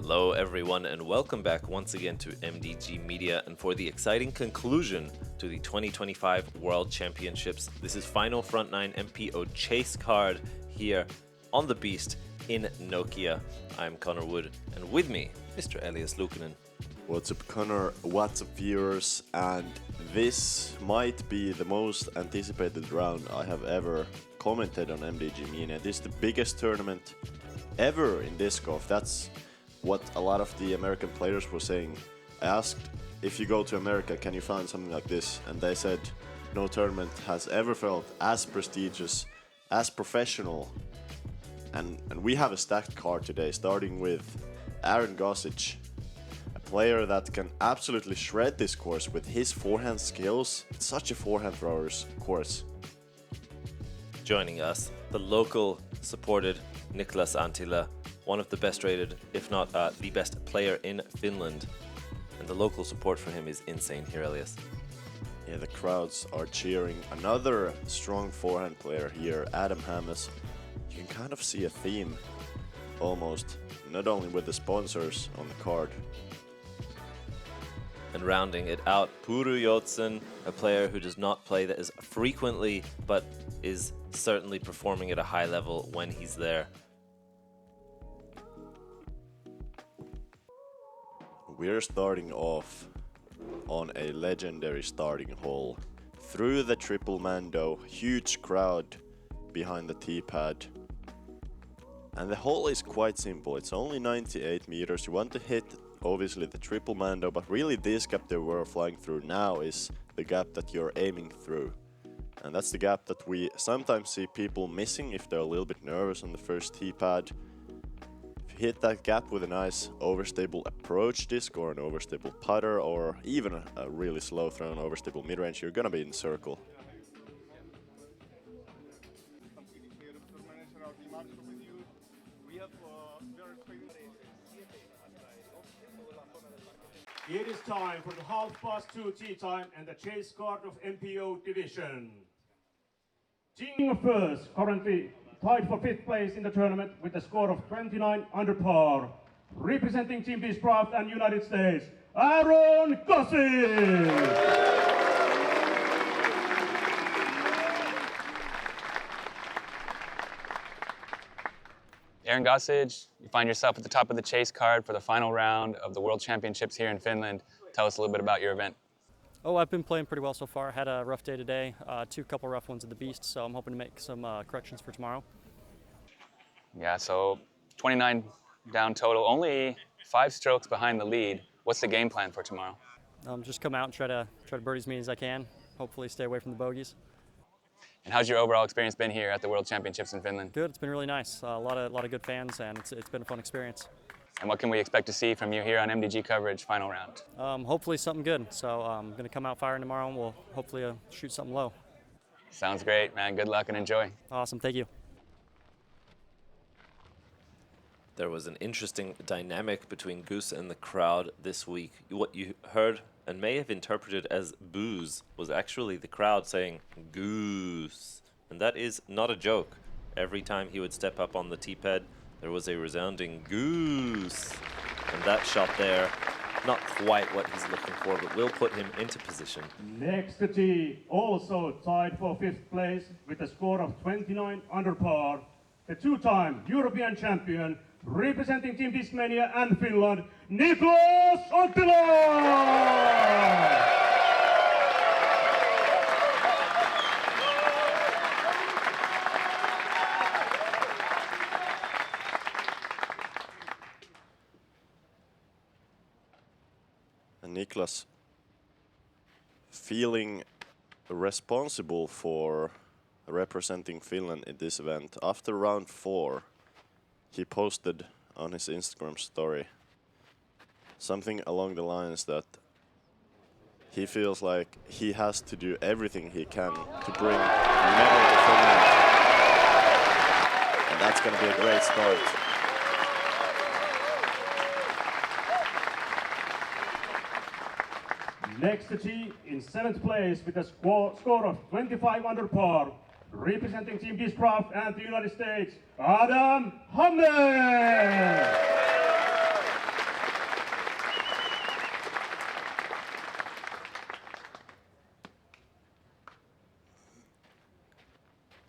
Hello everyone and welcome back once again to MDG Media and for the exciting conclusion to the 2025 World Championships. This is final front 9 MPO chase card here on the Beast in Nokia. I'm Connor Wood and with me, Mr. Elias Luukkonen. What's up Connor, what's up viewers, and this might be the most anticipated round I have ever commented on MDG Media. This is the biggest tournament ever in disc golf. That's what a lot of the American players were saying. I asked, if you go to America, can you find something like this? And they said, no tournament has ever felt as prestigious, as professional. And we have a stacked card today, starting with Gossage, a player that can absolutely shred this course with his forehand skills. It's such a forehand thrower's course. Joining us, the local supported Niklas Anttila, one of the best rated, if not the best player in Finland. And the local support for him is insane here, Elias. Yeah, the crowds are cheering. Another strong forehand player here, Adam Hammes. You can kind of see a theme, almost, not only with the sponsors on the card. And rounding it out, Pyry Joutsen, a player who does not play that as frequently, but is certainly performing at a high level when he's there. We're starting off on a legendary starting hole. Through the triple mando, huge crowd behind the tee pad. And the hole is quite simple, it's only 98 meters. You want to hit, obviously, the triple mando, but really this gap that we're flying through now is the gap that you're aiming through. And that's the gap that we sometimes see people missing if they're a little bit nervous on the first tee pad. If you hit that gap with a nice overstable approach disc or an overstable putter or even a really slow thrown overstable mid-range, you're gonna be in the circle. It is time for the 2:30 tee time and the chase card of MPO division. Team first, currently tied for 5th place in the tournament with a score of 29 under par. Representing Team Discraft and United States, Gossage! Gossage, you find yourself at the top of the chase card for the final round of the World Championships here in Finland. Tell us a little bit about your event. Oh, I've been playing pretty well so far. Had a rough day today, couple rough ones at the Beast, so I'm hoping to make some corrections for tomorrow. Yeah, so 29 down total, only 5 strokes behind the lead. What's the game plan for tomorrow? Just come out and try to birdie as many as I can. Hopefully stay away from the bogeys. And how's your overall experience been here at the World Championships in Finland? Good, it's been really nice. A lot of good fans, and it's been a fun experience. And what can we expect to see from you here on MDG coverage final round? Hopefully something good. So I'm going to come out firing tomorrow, and we'll hopefully shoot something low. Sounds great, man. Good luck and enjoy. Awesome, thank you. There was an interesting dynamic between Goose and the crowd this week. What you heard and may have interpreted as booze was actually the crowd saying Goose. And that is not a joke. Every time he would step up on the tee pad, there was a resounding Goose. And that shot there, not quite what he's looking for, but will put him into position. Next to tee, also tied for 5th place with a score of 29 under par, the 2-time European champion, representing Team Discmania and Finland, Niklas Anttila! And Niklas, feeling responsible for representing Finland in this event, after round 4, he posted on his Instagram story something along the lines that he feels like he has to do everything he can to bring a medal to Finland. And that's going to be a great start. Next to tee, in 7th place with a score of 25 under par, representing Team Discraft and the United States, Adam Hammes!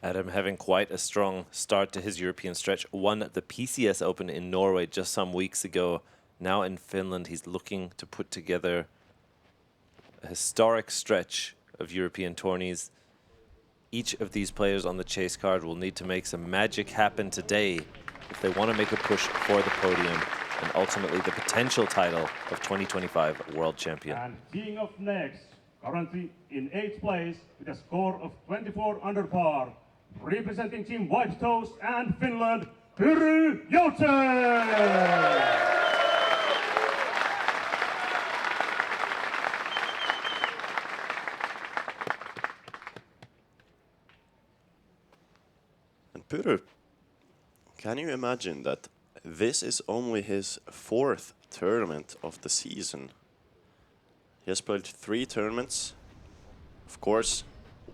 Adam having quite a strong start to his European stretch. Won the PCS Open in Norway just some weeks ago. Now in Finland, he's looking to put together a historic stretch of European tourneys. Each of these players on the chase card will need to make some magic happen today if they want to make a push for the podium and ultimately the potential title of 2025 World Champion. And teeing off next, currently in 8th place with a score of 24 under par, representing Team White Toast and Finland, Pyry Joutsen! Pyry, can you imagine that this is only his 4th tournament of the season? He has played 3 tournaments, of course,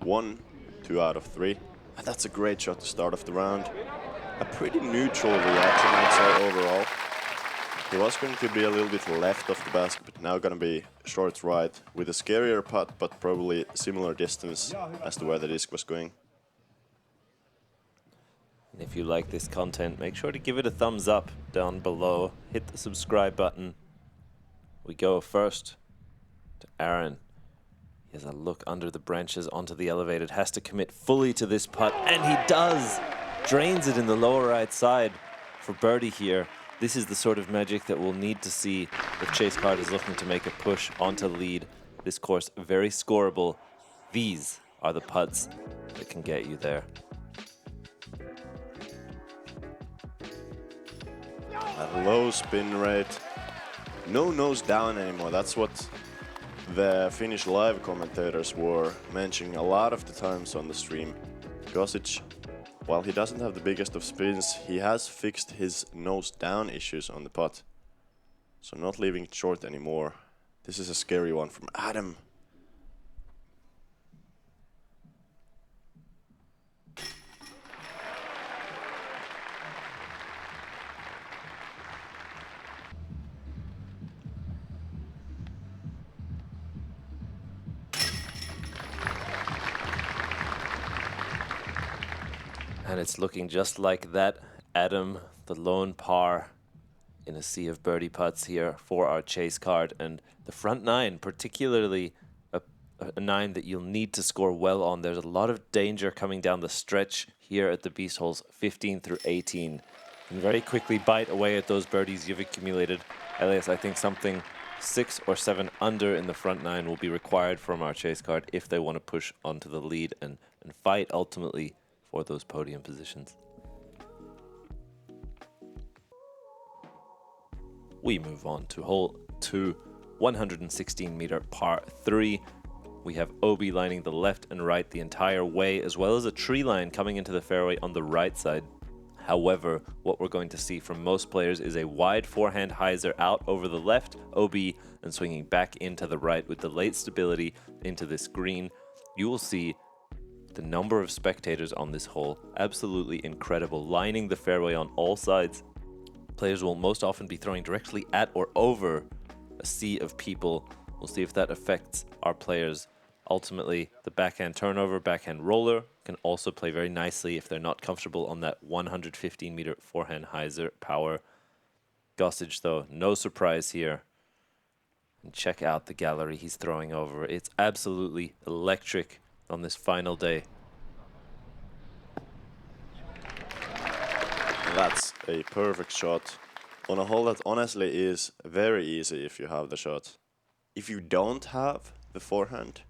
won 2 out of 3, and that's a great shot to start off the round. A pretty neutral reaction, I'd say, overall. He was going to be a little bit left of the basket, but now going to be short right, with a scarier putt, but probably similar distance as to where the disc was going. If you like this content, make sure to give it a thumbs up down below. Hit the subscribe button. We go first to Aaron. He has a look under the branches onto the elevated, has to commit fully to this putt, and he does! Drains it in the lower right side for birdie here. This is the sort of magic that we'll need to see if Chase Card is looking to make a push onto lead. This course, very scoreable. These are the putts that can get you there. A low spin rate. No nose down anymore. That's what the Finnish live commentators were mentioning a lot of the times on the stream. Gossage, while he doesn't have the biggest of spins, he has fixed his nose down issues on the putt. So not leaving it short anymore. This is a scary one from Adam. And it's looking just like that. Adam, the lone par in a sea of birdie putts here for our chase card. And the front 9, particularly a 9 that you'll need to score well on. There's a lot of danger coming down the stretch here at the Beast Holes 15 through 18. And very quickly bite away at those birdies you've accumulated. Elias, I think something 6 or 7 under in the front 9 will be required from our chase card if they want to push onto the lead and fight ultimately for those podium positions. We move on to hole 2, 116-meter par 3. We have OB lining the left and right the entire way, as well as a tree line coming into the fairway on the right side. However, what we're going to see from most players is a wide forehand hyzer out over the left, OB, and swinging back into the right with the late stability into this green. You will see the number of spectators on this hole, absolutely incredible, lining the fairway on all sides. Players will most often be throwing directly at or over a sea of people. We'll see if that affects our players. Ultimately, the backhand turnover, backhand roller can also play very nicely if they're not comfortable on that 115-meter forehand hyzer power. Gossage, though, no surprise here. And check out the gallery he's throwing over. It's absolutely electric on this final day. That's a perfect shot on a hole that honestly is very easy if you have the shot. If you don't have the forehand,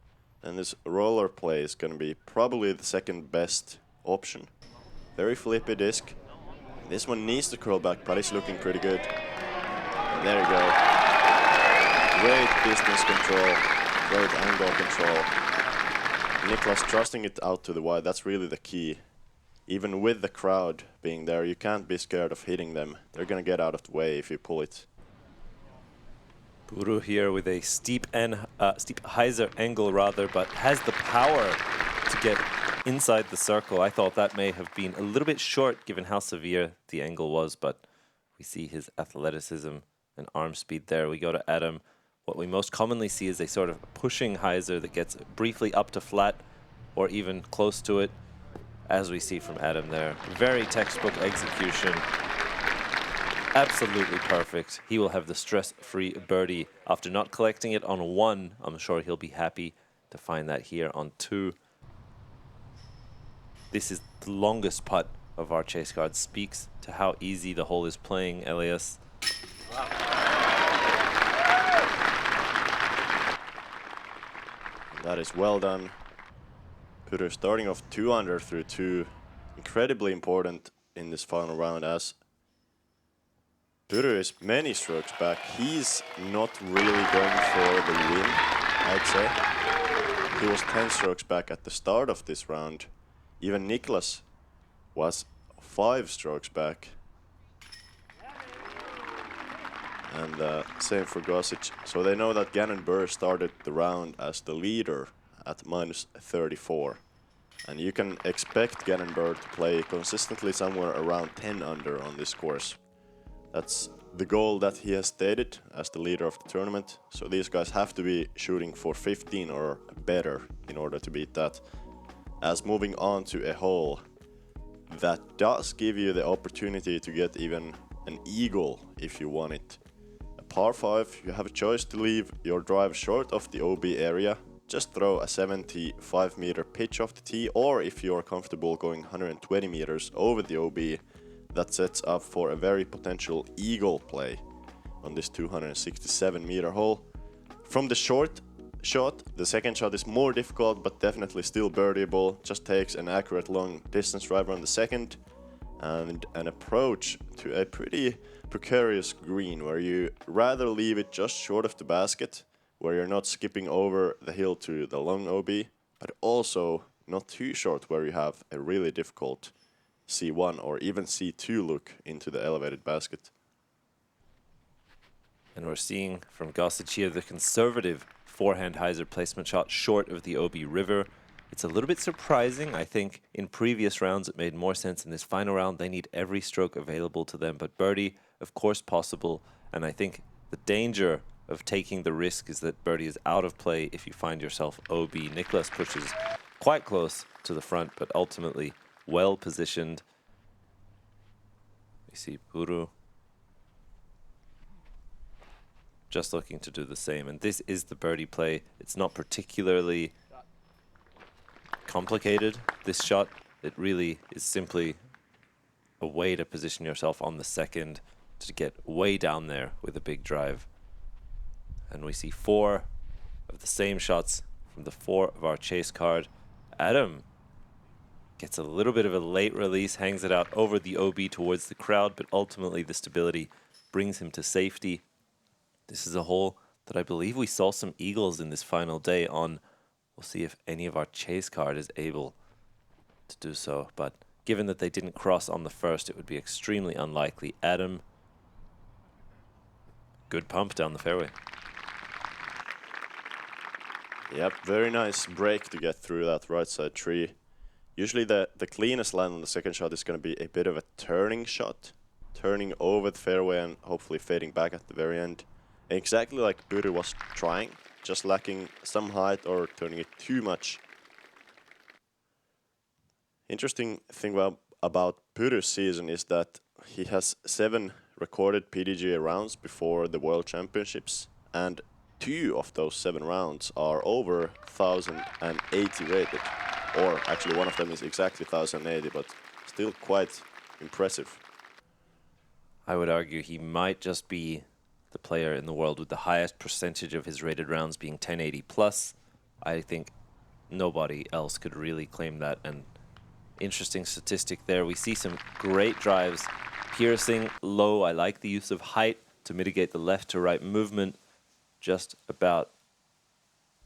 then this roller play is going to be probably the second best option. Very flippy disc. This one needs to curl back, but it's looking pretty good. And there you go. Great distance control, great angle control. Niklas trusting it out to the wide, that's really the key. Even with the crowd being there, you can't be scared of hitting them. They're gonna get out of the way if you pull it. Pyry here with a steep hyzer angle rather, but has the power to get inside the circle. I thought that may have been a little bit short given how severe the angle was, but we see his athleticism and arm speed there. We go to Adam. What we most commonly see is a sort of pushing hyzer that gets briefly up to flat or even close to it. as we see from Adam there. Very textbook execution. Absolutely perfect. He will have the stress-free birdie. After not collecting it on 1, I'm sure he'll be happy to find that here on 2. This is the longest putt of our chase card. Speaks to how easy the hole is playing, Elias. That is well done. Pyry starting off 2 under through 2. Incredibly important in this final round as Pyry is many strokes back. He's not really going for the win, I'd say. He was 10 strokes back at the start of this round. Even Niklas was 5 strokes back. And same for Gossage. So they know that Gannon Burr started the round as the leader at minus 34. And you can expect Gannon Burr to play consistently somewhere around 10 under on this course. That's the goal that he has stated as the leader of the tournament. So these guys have to be shooting for 15 or better in order to beat that. As moving on to a hole that does give you the opportunity to get even an eagle if you want it. A par 5, you have a choice to leave your drive short of the OB area. Just throw a 75 meter pitch off the tee, or if you're comfortable going 120 meters over the OB, that sets up for a very potential eagle play on this 267 meter hole. From the short shot, the second shot is more difficult but definitely still birdieable. Just takes an accurate long distance driver on the second and an approach to a pretty precarious green where you rather leave it just short of the basket, where you're not skipping over the hill to the long OB, but also not too short where you have a really difficult C1 or even C2 look into the elevated basket. And we're seeing from Gossage here the conservative forehand hyzer placement shot short of the OB river. It's a little bit surprising. I think in previous rounds it made more sense. In this final round they need every stroke available to them, but birdie of course possible. And I think the danger of taking the risk is that birdie is out of play if you find yourself OB. Niklas pushes quite close to the front, but ultimately well positioned. We see Pyry just looking to do the same, and this is the birdie play. It's not particularly complicated, this shot. It really is simply a way to position yourself on the second to get way down there with a big drive. And we see 4 of the same shots from the 4 of our chase card. Adam gets a little bit of a late release, hangs it out over the OB towards the crowd, but ultimately the stability brings him to safety. This is a hole that I believe we saw some eagles in this final day on. We'll see if any of our chase card is able to do so, but given that they didn't cross on the first, it would be extremely unlikely. Adam, good pump down the fairway. Yep, very nice break to get through that right side tree. Usually the cleanest line on the second shot is going to be a bit of a turning shot. Turning over the fairway and hopefully fading back at the very end. Exactly like Pyry was trying, just lacking some height or turning it too much. Interesting thing about Pyry's season is that he has 7 recorded PDGA rounds before the World Championships, and 2 of those 7 rounds are over 1080 rated. Or actually one of them is exactly 1080, but still quite impressive. I would argue he might just be the player in the world with the highest percentage of his rated rounds being 1080 plus. I think nobody else could really claim that. And interesting statistic there. We see some great drives, piercing low. I like the use of height to mitigate the left to right movement. Just about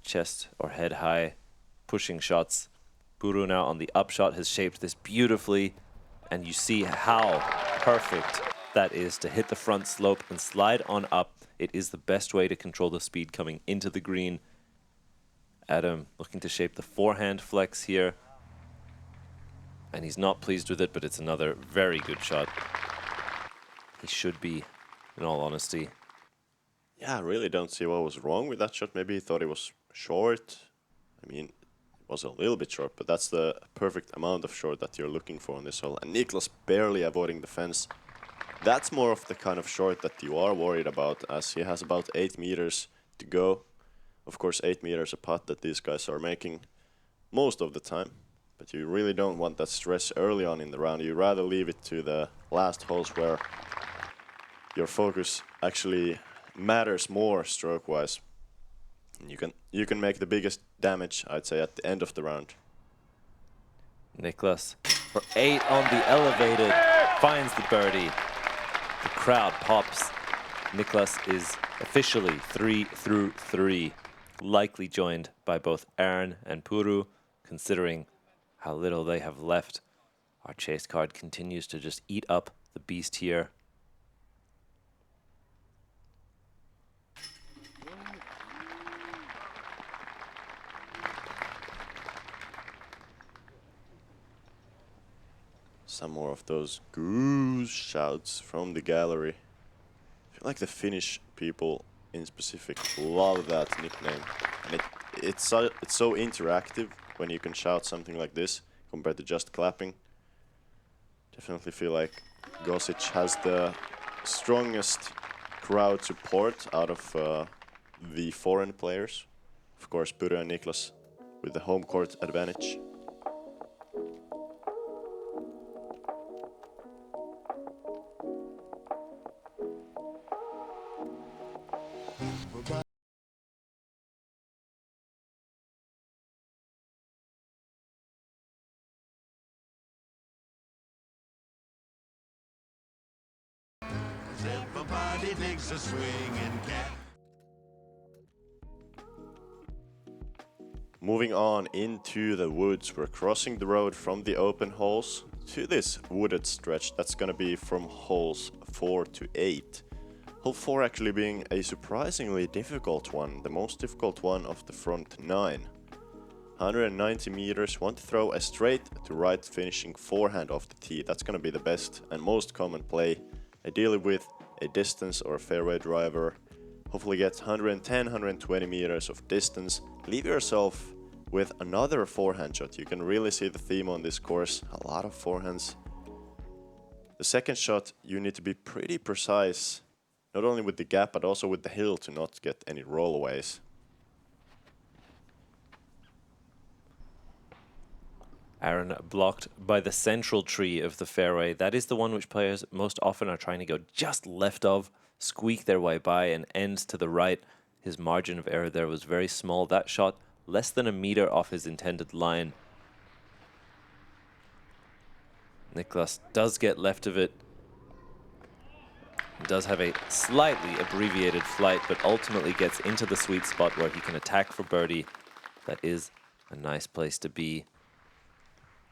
chest or head high, pushing shots. Pyry now on the upshot has shaped this beautifully, and you see how perfect that is to hit the front slope and slide on up. It is the best way to control the speed coming into the green. Adam looking to shape the forehand flex here, and he's not pleased with it, but it's another very good shot. He should be, in all honesty. Yeah, I really don't see what was wrong with that shot. Maybe he thought it was short. I mean, was a little bit short, but that's the perfect amount of short that you're looking for on this hole. And Niklas barely avoiding the fence. That's more of the kind of short that you are worried about, as he has about 8 meters to go. Of course, 8 meters a putt that these guys are making most of the time. But you really don't want that stress early on in the round. You rather leave it to the last holes where your focus actually matters more stroke-wise. You can make the biggest damage, I'd say, at the end of the round. Niklas for 8 on the elevated finds the birdie. The crowd pops. Niklas is officially 3 through 3, likely joined by both Aaron and Pyry, considering how little they have left. Our chase card continues to just eat up the beast here. Some more of those goose shouts from the gallery. I feel like the Finnish people in specific love that nickname. And it's so interactive when you can shout something like this compared to just clapping. Definitely feel like Gossage has the strongest crowd support out of the foreign players. Of course, Pyry and Niklas with the home court advantage. Everybody digs a swinging cat. Moving on into the woods, we're crossing the road from the open holes to this wooded stretch. That's gonna be from holes 4 to 8. Hole 4 actually being a surprisingly difficult one, the most difficult one of the front 9. 190 meters, want to throw a straight to right finishing forehand off the tee. That's gonna be the best and most common play. Ideally with a distance or a fairway driver. Hopefully get 110, 120 meters of distance. Leave yourself with another forehand shot. You can really see the theme on this course. A lot of forehands. The second shot, you need to be pretty precise. Not only with the gap, but also with the hill to not get any rollaways. Aaron blocked by the central tree of the fairway. That is the one which players most often are trying to go just left of, squeak their way by and end to the right. His margin of error there was very small. That shot less than a meter off his intended line. Niklas does get left of it. Does have a slightly abbreviated flight, but ultimately gets into the sweet spot where he can attack for birdie. That is a nice place to be.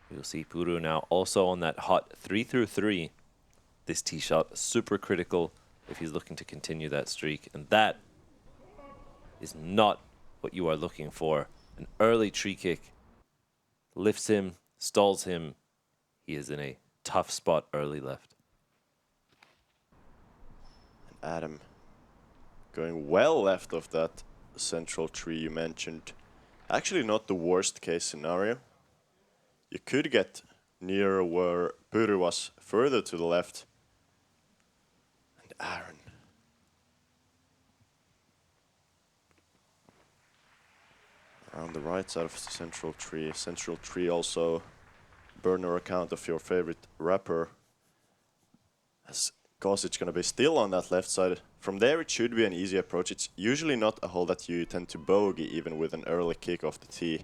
You'll see Pyry now also on that hot 3 through 3. This tee shot super critical if he's looking to continue that streak. And that is not what you are looking for. An early tree kick lifts him, stalls him. He is in a tough spot early left. And Adam going well left of that central tree you mentioned. Actually not the worst case scenario. You could get nearer where Pyry was further to the left. And Aaron. Around the right side of the central tree. Central tree also burner account of your favorite rapper. As Gossage gonna be still on that left side. From there it should be an easy approach. It's usually not a hole that you tend to bogey even with an early kick off the tee.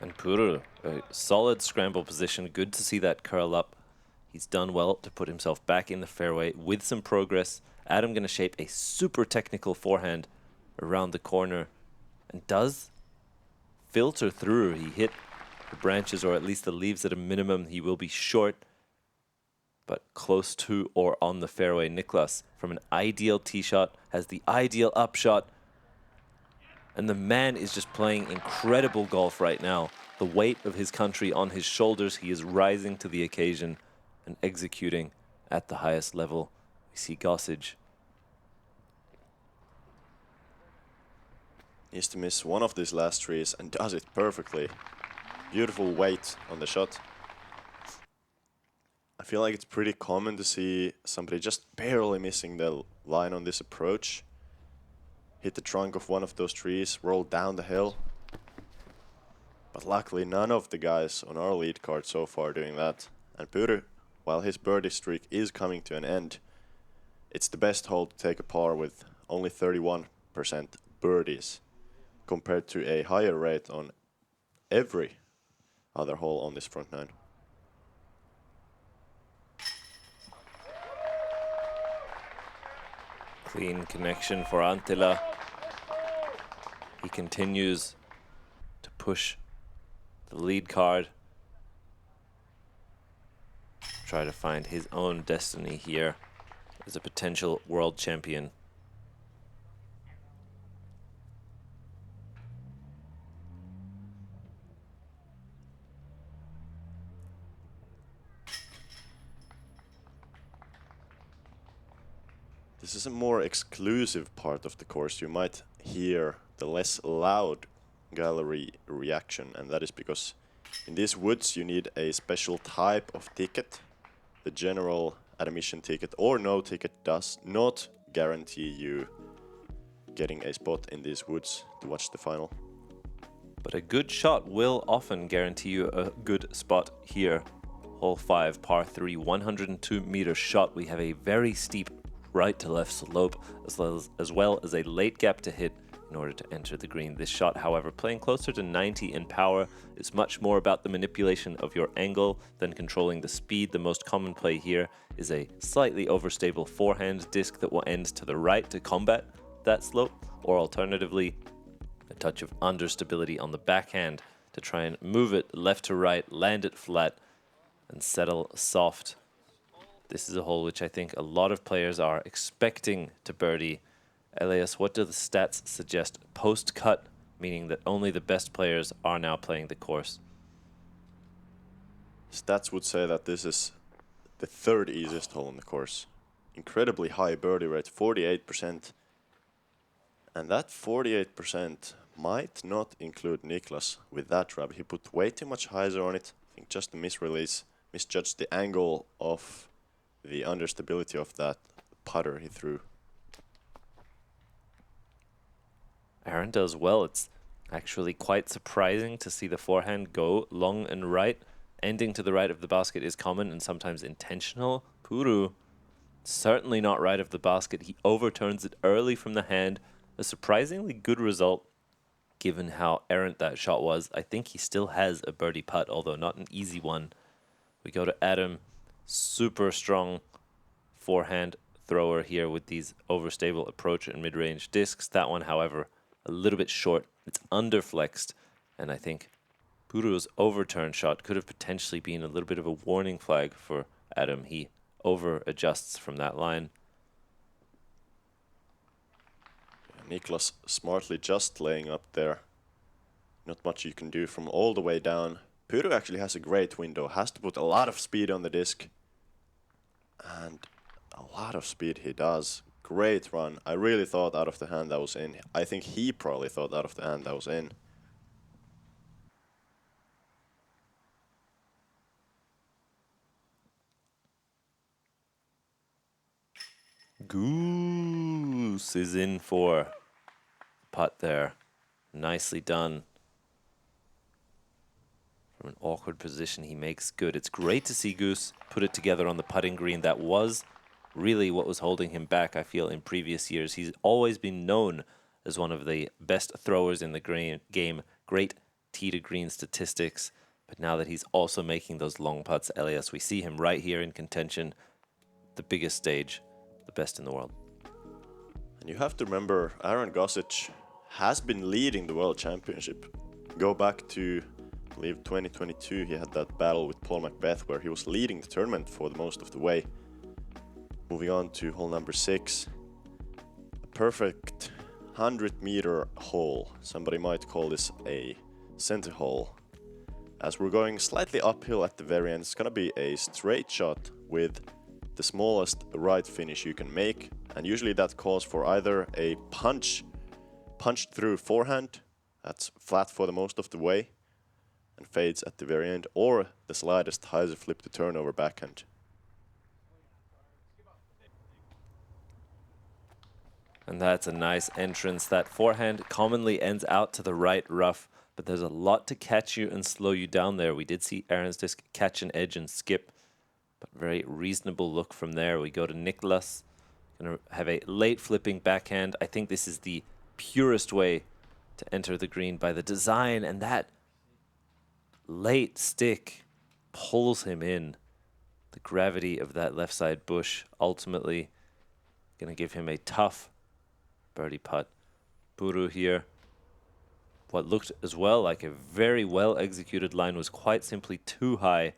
And Pyry, a solid scramble position. Good to see that curl up. He's done well to put himself back in the fairway with some progress. Adam going to shape a super technical forehand around the corner and does filter through. He hit the branches, or at least the leaves at a minimum. He will be short, but close to or on the fairway. Niklas, from an ideal tee shot, has the ideal upshot. And the man is just playing incredible golf right now. The weight of his country on his shoulders. He is rising to the occasion and executing at the highest level. We see Gossage Needs to miss one of these last trees and does it perfectly. Beautiful weight on the shot. I feel like it's pretty common to see somebody just barely missing the line on this approach. Hit the trunk of one of those trees, roll down the hill. But luckily none of the guys on our lead card so far doing that. And Pyry, while his birdie streak is coming to an end, it's the best hole to take a par with only 31% birdies, compared to a higher rate on every other hole on this front nine. Clean connection for Anttila. He continues to push the lead card. Try to find his own destiny here as a potential world champion. This is a more exclusive part of the course. You might hear the less loud gallery reaction, and that is because in these woods you need a special type of ticket. The general admission ticket or no ticket does not guarantee you getting a spot in these woods to watch the final. But a good shot will often guarantee you a good spot here. Hole 5, par 3, 102-meter shot. We have a very steep right to left slope, as well as a late gap to hit in order to enter the green. This shot, however, playing closer to 90 in power, is much more about the manipulation of your angle than controlling the speed. The most common play here is a slightly overstable forehand disc that will end to the right to combat that slope, or alternatively, a touch of understability on the backhand to try and move it left to right, land it flat, and settle soft. This is a hole which I think a lot of players are expecting to birdie. Elias, what do the stats suggest post-cut, meaning that only the best players are now playing the course? Stats would say that this is the third easiest hole on the course. Incredibly high birdie rate, 48%. And that 48% might not include Niklas with that drive. He put way too much hyzer on it. I think just a misrelease, misjudged the angle of the understability of that putter he threw. Aaron does well. It's actually quite surprising to see the forehand go long and right. Ending to the right of the basket is common and sometimes intentional. Pyry, certainly not right of the basket. He overturns it early from the hand. A surprisingly good result given how errant that shot was. I think he still has a birdie putt, although not an easy one. We go to Adam. Super strong forehand thrower here with these overstable approach and mid-range discs. That one, however, a little bit short. It's underflexed, and I think Pyry's overturn shot could have potentially been a little bit of a warning flag for Adam. He over-adjusts from that line. Niklas smartly just laying up there. Not much you can do from all the way down. Pyry actually has a great window, has to put a lot of speed on the disc. And a lot of speed he does. Great run. I really thought out of the hand that was in. I think he probably thought out of the hand that was in. Goose is in for putt there. Nicely done. From an awkward position, he makes good. It's great to see Goose put it together on the putting green. That was really what was holding him back, I feel, in previous years. He's always been known as one of the best throwers in the game. Great tee to green statistics. But now that he's also making those long putts, Elias, we see him right here in contention. The biggest stage, the best in the world. And you have to remember, Aaron Gossage has been leading the World Championship. Go back to, I believe, 2022, he had that battle with Paul Macbeth where he was leading the tournament for the most of the way. Moving on to hole number 6. A perfect 100-meter hole. Somebody might call this a center hole. As we're going slightly uphill at the very end, it's going to be a straight shot with the smallest right finish you can make. And usually that calls for either a punch punched through forehand, that's flat for the most of the way, and fades at the very end, or the slightest hyzer flip to turnover backhand. And that's a nice entrance. That forehand commonly ends out to the right rough, but there's a lot to catch you and slow you down there. We did see Aaron's disc catch an edge and skip, but very reasonable look from there. We go to Niklas. Gonna have a late flipping backhand. I think this is the purest way to enter the green by the design, and that late stick pulls him in. The gravity of that left side bush ultimately gonna give him a tough birdie putt. Pyry here. What looked as well like a very well executed line was quite simply too high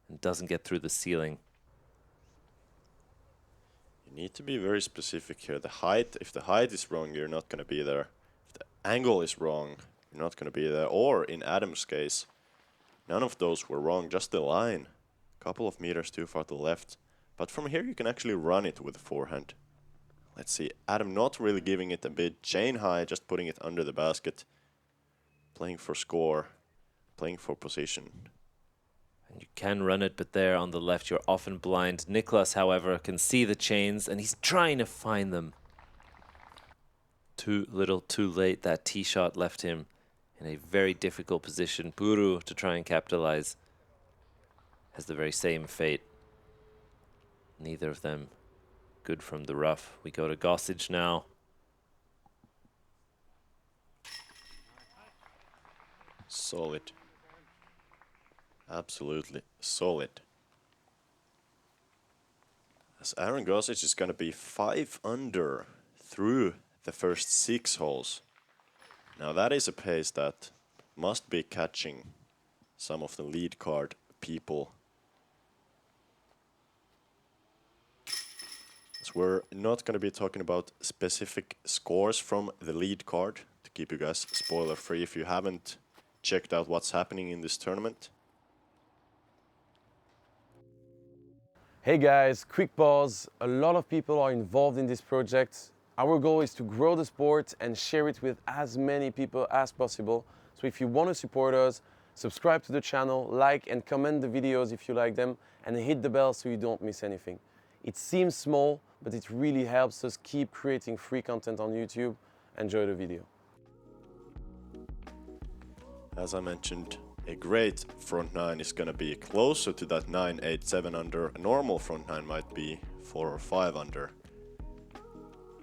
and doesn't get through the ceiling. You need to be very specific here. The height, if the height is wrong, you're not going to be there. If the angle is wrong, you're not going to be there. Or in Adam's case, none of those were wrong, just the line. A couple of meters too far to the left. But from here you can actually run it with the forehand. Let's see, Adam not really giving it a bit chain high, just putting it under the basket. Playing for score, playing for position. And you can run it, but there on the left you're often blind. Niklas, however, can see the chains and he's trying to find them. Too little, too late. That tee shot left him in a very difficult position. Pyry, to try and capitalize, has the very same fate. Neither of them good from the rough. We go to Gossage now. Solid. Absolutely solid. As Aaron Gossage is going to be 5 under through the first 6 holes. Now that is a pace that must be catching some of the lead card people. So we're not going to be talking about specific scores from the lead card to keep you guys spoiler free if you haven't checked out what's happening in this tournament. Hey guys, quick pause. A lot of people are involved in this project. Our goal is to grow the sport and share it with as many people as possible. So if you want to support us, subscribe to the channel, like and comment the videos if you like them, and hit the bell so you don't miss anything. It seems small, but it really helps us keep creating free content on YouTube. Enjoy the video. As I mentioned, a great front 9 is going to be closer to that 9, 8, 7 under. A normal front 9 might be 4 or 5 under.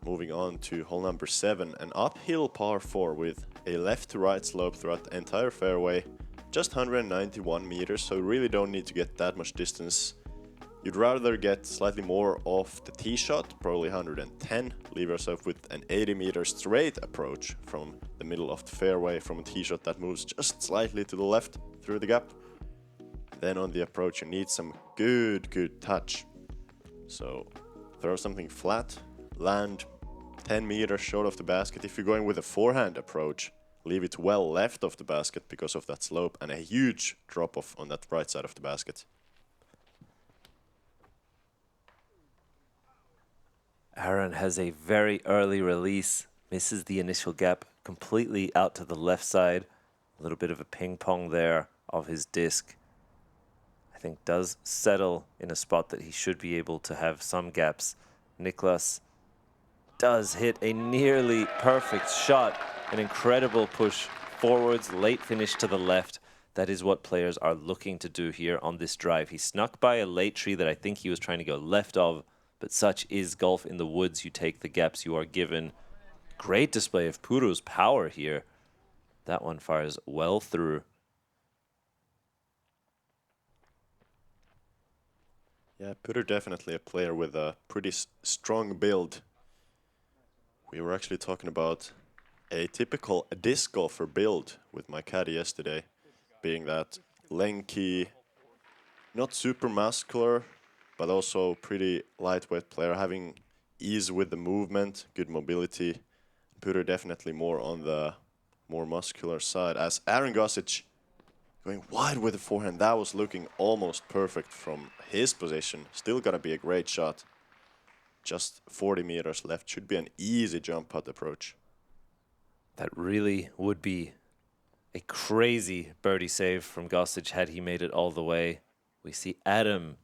Moving on to hole number 7, an uphill par 4 with a left to right slope throughout the entire fairway. Just 191 meters, so you really don't need to get that much distance. You'd rather get slightly more off the tee shot, probably 110. Leave yourself with an 80 meter straight approach from the middle of the fairway from a tee shot that moves just slightly to the left through the gap. Then on the approach you need some good touch. So throw something flat, land 10 meters short of the basket. If you're going with a forehand approach, leave it well left of the basket because of that slope and a huge drop off on that right side of the basket. Aaron has a very early release, misses the initial gap completely out to the left side. A little bit of a ping pong there of his disc. I think does settle in a spot that he should be able to have some gaps. Niklas does hit a nearly perfect shot. An incredible push forwards, late finish to the left. That is what players are looking to do here on this drive. He snuck by a late tree that I think he was trying to go left of, but such is golf in the woods. You take the gaps you are given. Great display of Pyry's power here. That one fires well through. Yeah, Pyry definitely a player with a pretty strong build. We were actually talking about a typical disc golfer build with my caddy yesterday, being that lanky, not super muscular, but also pretty lightweight player, having ease with the movement, good mobility. Pyry definitely more on the more muscular side. As Aaron Gossage going wide with the forehand, that was looking almost perfect from his position. Still gonna be a great shot. Just 40 meters left, should be an easy jump putt approach. That really would be a crazy birdie save from Gossage had he made it all the way. We see Adam,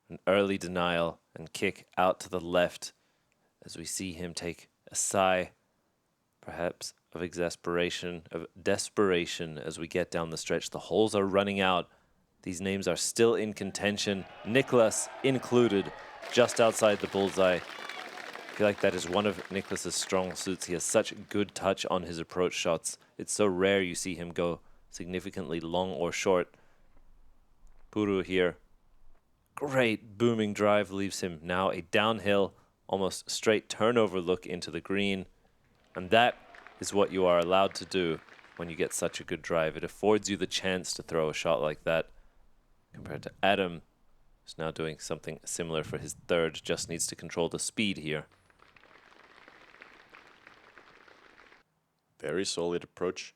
an early denial and kick out to the left as we see him take a sigh, perhaps of exasperation, of desperation as we get down the stretch. The holes are running out. These names are still in contention, Niklas included, just outside the bullseye. I feel like that is one of Niklas's strong suits. He has such good touch on his approach shots. It's so rare you see him go significantly long or short. Pyry here. Great booming drive leaves him now a downhill, almost straight turnover look into the green. And that is what you are allowed to do when you get such a good drive. It affords you the chance to throw a shot like that. Compared to Adam, who's now doing something similar for his third, just needs to control the speed here. Very solid approach.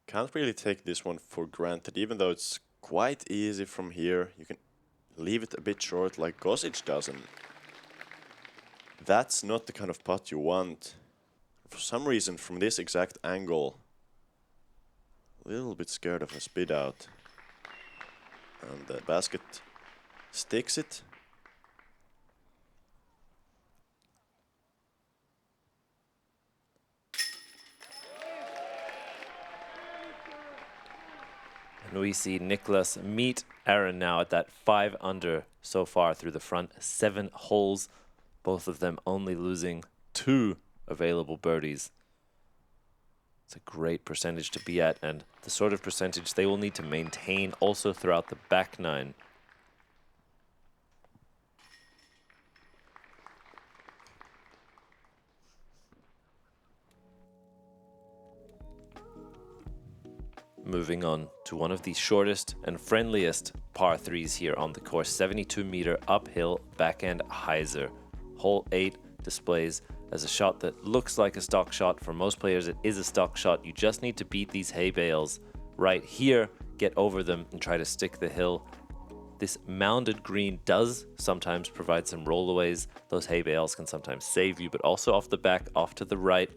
Can't really take this one for granted, even though it's quite easy from here. You can leave it a bit short like Gossage does, and that's not the kind of putt you want. For some reason, from this exact angle, a little bit scared of a spit out. And the basket sticks it. And we see Niklas meet Aaron now at that 5 under so far through the front 7 holes. Both of them only losing 2 available birdies. It's a great percentage to be at, and the sort of percentage they will need to maintain also throughout the back 9. Moving on to one of the shortest and friendliest par 3s here on the course, 72-meter uphill backhand hyzer. Hole 8 displays as a shot that looks like a stock shot. For most players, it is a stock shot. You just need to beat these hay bales right here, get over them, and try to stick the hill. This mounded green does sometimes provide some rollaways. Those hay bales can sometimes save you, but also off the back, off to the right.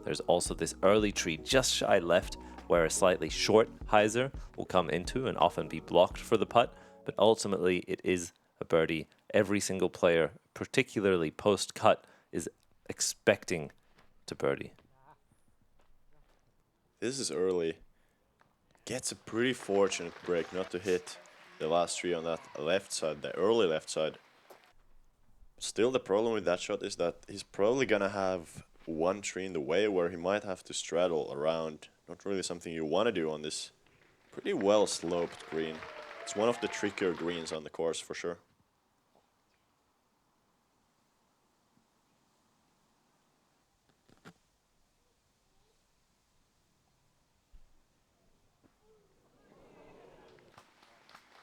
There's also this early tree just shy left, where a slightly short hyzer will come into and often be blocked for the putt, but ultimately it is a birdie. Every single player, particularly post-cut, is expecting to birdie. This is early. Gets a pretty fortunate break not to hit the last tree on that left side, the early left side. Still, the problem with that shot is that he's probably gonna have one tree in the way where he might have to straddle around. Not really something you want to do on this pretty well sloped green. It's one of the trickier greens on the course for sure.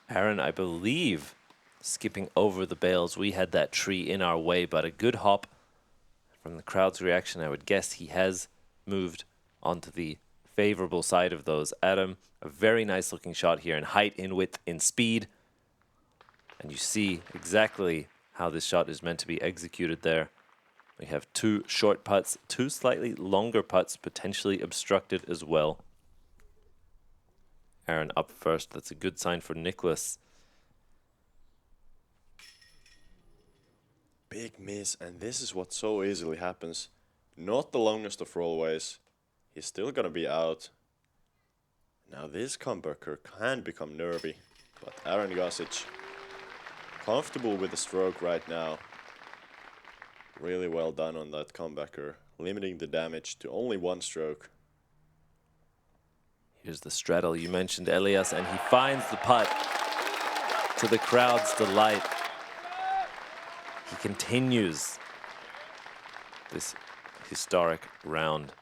Aaron, I believe, skipping over the bales. We had that tree in our way, but a good hop. From the crowd's reaction, I would guess he has moved onto the favorable side of those. Adam, a very nice looking shot here in height, in width, in speed. And you see exactly how this shot is meant to be executed there. We have 2 short putts, 2 slightly longer putts, potentially obstructed as well. Aaron up first. That's a good sign for Niklas. Big miss, and this is what so easily happens. Not the longest of rollways. He's still gonna be out. Now this comebacker can become nervy, but Aaron Gossage comfortable with the stroke right now. Really well done on that comebacker, limiting the damage to only 1 stroke. Here's the straddle. You mentioned Elias, and he finds the putt to the crowd's delight. He continues this historic round.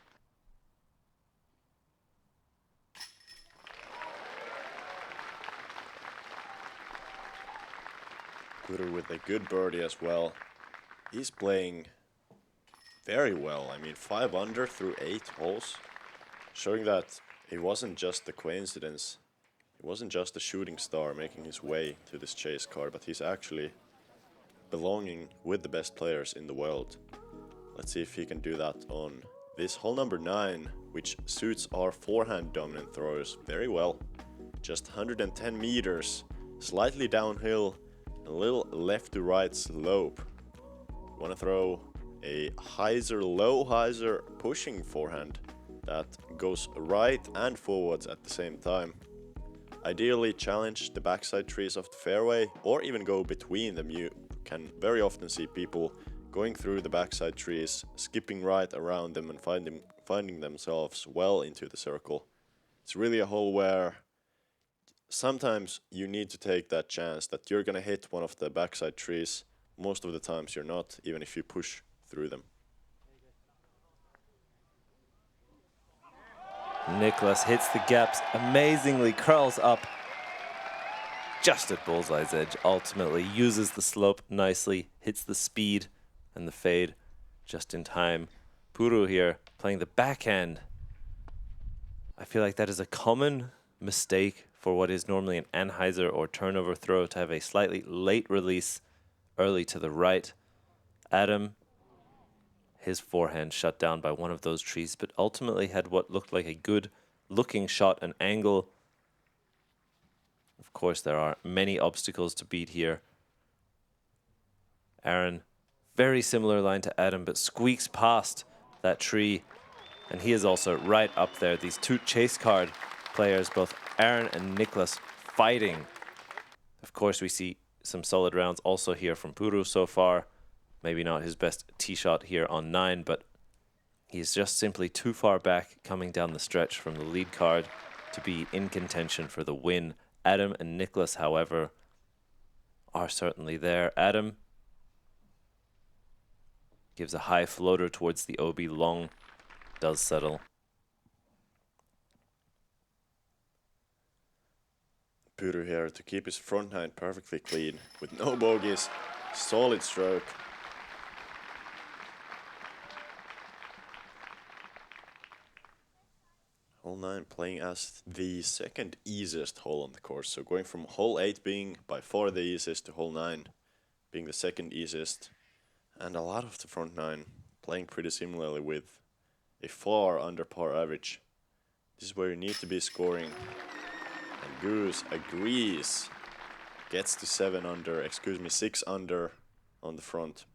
Pyry with a good birdie as well. He's playing very well. I mean, 5 under through 8 holes, showing that it wasn't just a coincidence. It wasn't just a shooting star making his way to this chase card, but he's actually belonging with the best players in the world. Let's see if he can do that on this hole number 9, which suits our forehand dominant throwers very well. Just 110 meters, slightly downhill, a little left to right slope. Want to throw a hyzer, low hyzer pushing forehand that goes right and forwards at the same time. Ideally challenge the backside trees of the fairway or even go between them. You can very often see people going through the backside trees, skipping right around them and finding themselves well into the circle. It's really a hole where sometimes you need to take that chance that you're gonna hit one of the backside trees. Most of the times you're not, even if you push through them. Niklas hits the gaps amazingly, curls up just at bullseye's edge, ultimately uses the slope nicely, hits the speed and the fade just in time. Pyry here playing the backhand. I feel like that is a common mistake for what is normally an anhyzer or turnover throw, to have a slightly late release early to the right. Adam, his forehand shut down by one of those trees, but ultimately had what looked like a good looking shot and angle. Of course, there are many obstacles to beat here. Aaron, very similar line to Adam, but squeaks past that tree, and he is also right up there. These two chase card players, both Aaron and Niklas, fighting. Of course, we see some solid rounds also here from Pyry so far. Maybe not his best tee shot here on 9, but he's just simply too far back coming down the stretch from the lead card to be in contention for the win. Adam and Niklas, however, are certainly there. Adam gives a high floater towards the OB long, does settle. Pyry here to keep his front nine perfectly clean with no bogeys, solid stroke. Hole 9 playing as the second easiest hole on the course. So going from hole 8 being by far the easiest to hole 9 being the second easiest. And a lot of the front 9 playing pretty similarly with a far under par average. This is where you need to be scoring. And Goose agrees. Gets to 6 under on the front.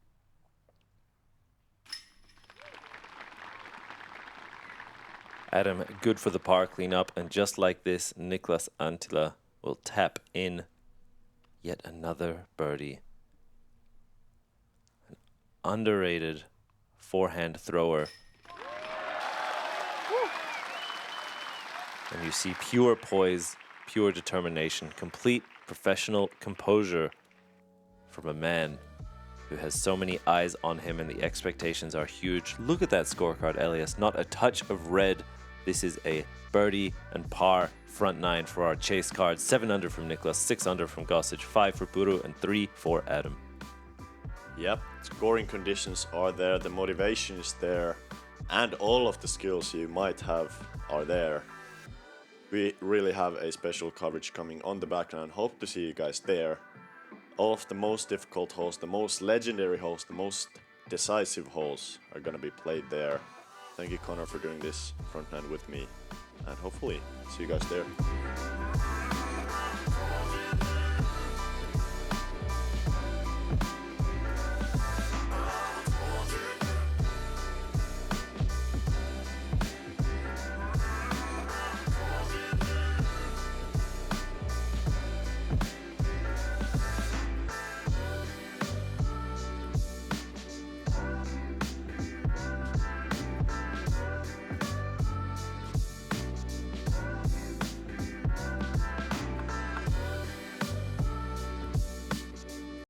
Adam, good for the par cleanup, and just like this, Niklas Anttila will tap in yet another birdie. An underrated forehand thrower. And you see pure poise, pure determination, complete professional composure from a man who has so many eyes on him, and the expectations are huge. Look at that scorecard, Elias. Not a touch of red. This is a birdie and par front 9 for our chase card. 7 under from Niklas, 6 under from Gossage, 5 for Pyry, and 3 for Adam. Yep, scoring conditions are there, the motivation is there, and all of the skills you might have are there. We really have a special coverage coming on the background. Hope to see you guys there. All of the most difficult holes, the most legendary holes, the most decisive holes are gonna be played there. Thank you, Connor, for doing this front nine with me, and hopefully see you guys there.